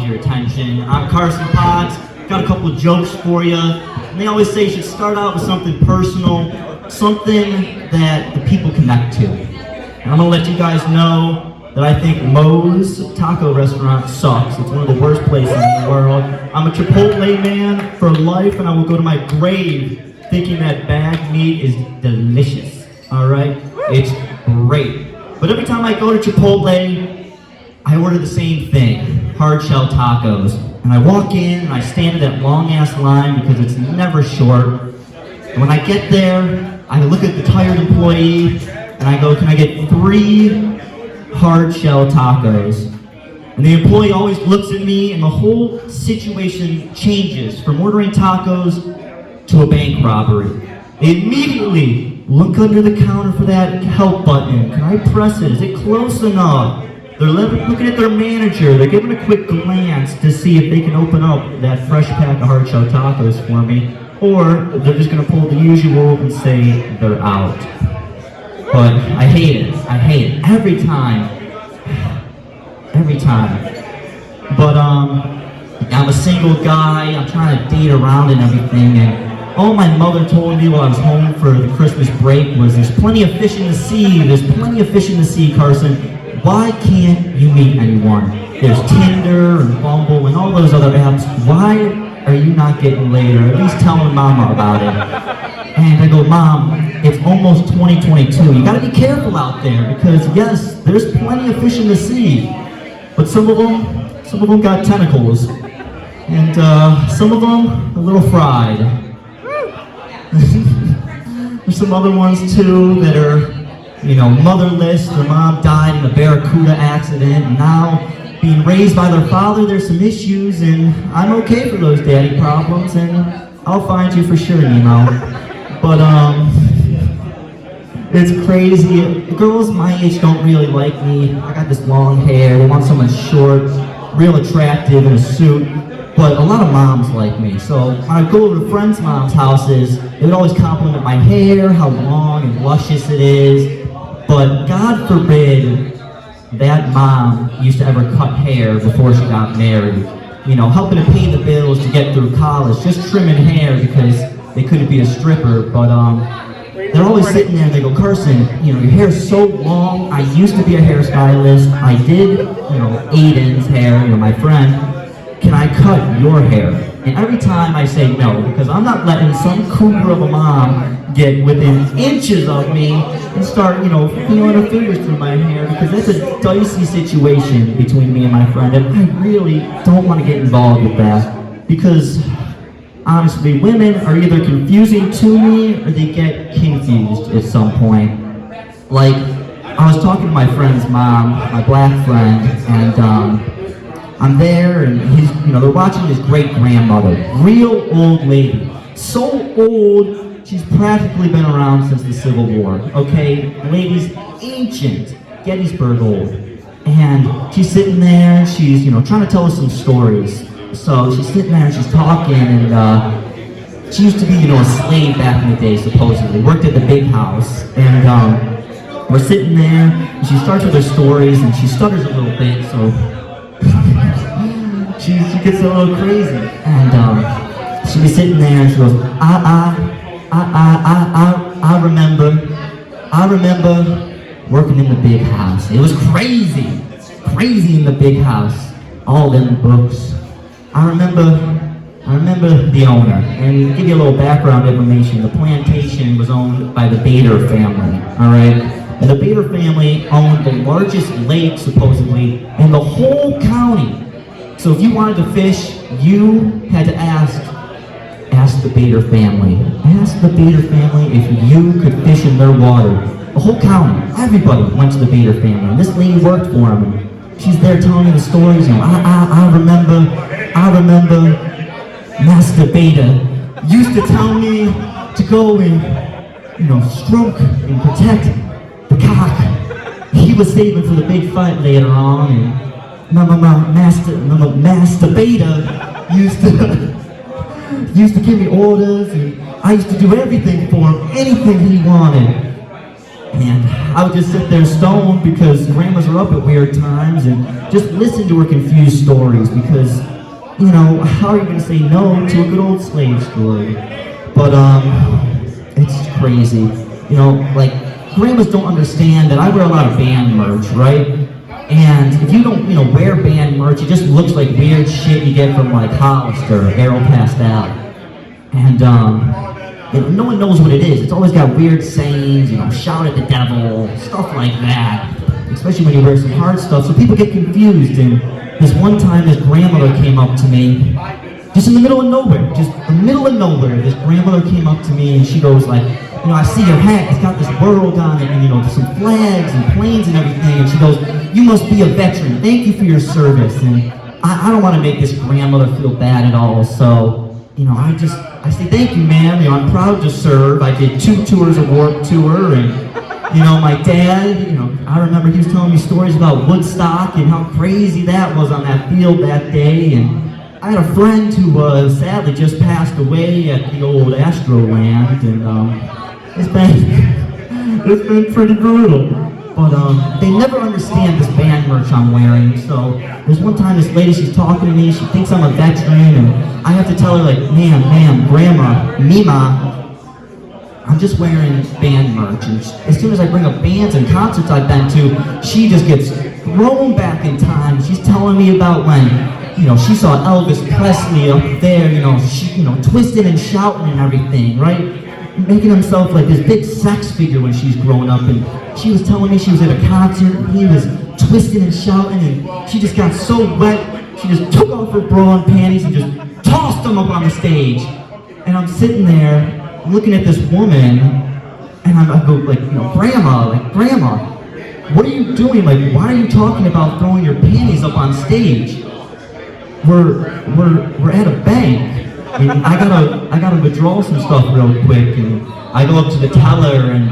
to your attention. I'm Carson. Got a couple of jokes for you. And they always say you should start out with something personal, something that the people connect to. And I'm gonna let you guys know that I think Moe's Taco Restaurant sucks. It's one of the worst places in the world. I'm a Chipotle man for life, and I will go to my grave thinking that bagged meat is delicious. All right? It's great. But every time I go to Chipotle, I order the same thing, hard shell tacos. And I walk in and I stand in that long ass line because it's never short. And when I get there, I look at the tired employee and I go, can I get 3 hard shell tacos? And the employee always looks at me and the whole situation changes from ordering tacos to a bank robbery. They immediately look under the counter for that help button. Can I press it? Is it close enough? They're looking at their manager. They're giving a quick glance to see if they can open up that fresh pack of hard shell tacos for me. Or they're just going to pull the usual and say they're out. But I hate it. I hate it. Every time. Every time. But I'm a single guy. I'm trying to date around and everything. And all my mother told me while I was home for the Christmas break was there's plenty of fish in the sea. There's plenty of fish in the sea, Carson. Why can't you meet anyone? There's Tinder and Bumble and all those other apps. Why are you not getting laid? Or at least telling Mama about it. And I go, Mom, it's almost 2022. You gotta be careful out there because yes, there's plenty of fish in the sea, but some of them got tentacles, and some of them a little fried. There's some other ones too that are, motherless. Their mom died in a barracuda accident, and now being raised by their father, there's some issues, and I'm okay for those daddy problems, and I'll find you for sure, Nemo. But it's crazy. Girls my age don't really like me. I got this long hair. They want someone short, real attractive in a suit. But a lot of moms like me. So when I go over to friends' moms' houses, they would always compliment my hair, how long and luscious it is. But God forbid that mom used to ever cut hair before she got married. Helping to pay the bills to get through college, just trimming hair because they couldn't be a stripper. But they're always sitting there and they go, Carson, your hair's so long. I used to be a hairstylist. I did, Aiden's hair, my friend. Can I cut your hair? And every time I say no, because I'm not letting some cougar of a mom get within inches of me and start, feeling her fingers through my hair, because that's a dicey situation between me and my friend, and I really don't want to get involved with that, because honestly, women are either confusing to me or they get confused at some point. Like, I was talking to my friend's mom, my black friend, and I'm there, and they're watching his great-grandmother, real old lady, so old she's practically been around since the Civil War. Okay, the lady's ancient, Gettysburg old, and she's sitting there, and she's trying to tell us some stories. So she's sitting there and she's talking, and she used to be a slave back in the day, supposedly, worked at the big house, and we're sitting there, and she starts with her stories, and she stutters a little bit, so she gets a little crazy, and she'd be sitting there and she goes, I remember working in the big house. It was crazy in the big house, all them books. I remember the owner, and to give you a little background information, the plantation was owned by the Bader family, all right? And the Bader family owned the largest lake, supposedly, in the whole county. So if you wanted to fish, you had to ask the Bader family. Ask the Bader family if you could fish in their water. The whole county, everybody went to the Bader family. And this lady worked for them. She's there telling me the stories. I remember Master Bader used to tell me to go and, stroke and protect the cock. He was saving for the big fight later on, and Master Beta used to give me orders, and I used to do everything for him, anything he wanted. And I would just sit there stoned because grandmas are up at weird times and just listen to her confused stories because, you know, how are you going to say no to a good old slave story? But, it's crazy. You know, like, grandmas don't understand that I wear a lot of band merch, right? And if you don't, you know, wear band merch, it just looks like weird shit you get from, like, Hollister or Aeropostale. And, you know, no one knows what it is. It's always got weird sayings, you know, shout at the devil, stuff like that. Especially when you wear some hard stuff, so people get confused. And this one time, this grandmother came up to me, just in the middle of nowhere, this grandmother came up to me and she goes like, you know, I see your hat, it's got this world on it, and you know, some flags and planes and everything, and she goes, you must be a veteran, thank you for your service. And I don't want to make this grandmother feel bad at all, so, you know, I say, thank you, ma'am. You know, I'm proud to serve. I did 2 tours of Warped Tour, and, you know, my dad, you know, I remember he was telling me stories about Woodstock and how crazy that was on that field that day. And I had a friend who sadly just passed away at the old Astroland, and it's been pretty brutal. But they never understand this band merch I'm wearing. So there's one time this lady, she's talking to me, she thinks I'm a veteran, and I have to tell her like, ma'am, grandma, Mima, I'm just wearing band merch. And as soon as I bring up bands and concerts I've been to, she just gets thrown back in time. She's telling me about when, you know, she saw Elvis Presley up there, you know, twisting and shouting and everything, right? Making himself like this big sex figure when she's growing up, and she was telling me she was at a concert and he was twisting and shouting, and she just got so wet, she just took off her bra and panties and just tossed them up on the stage. And I'm sitting there looking at this woman, and I go like, you know, grandma, what are you doing? Like, why are you talking about throwing your panties up on stage? We're at a bank. And I gotta withdraw some stuff real quick, and I go up to the teller and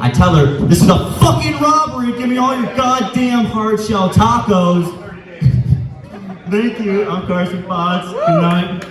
I tell her, this is a fucking robbery, give me all your goddamn hard shell tacos. Thank you, I'm Carson Potts, good night.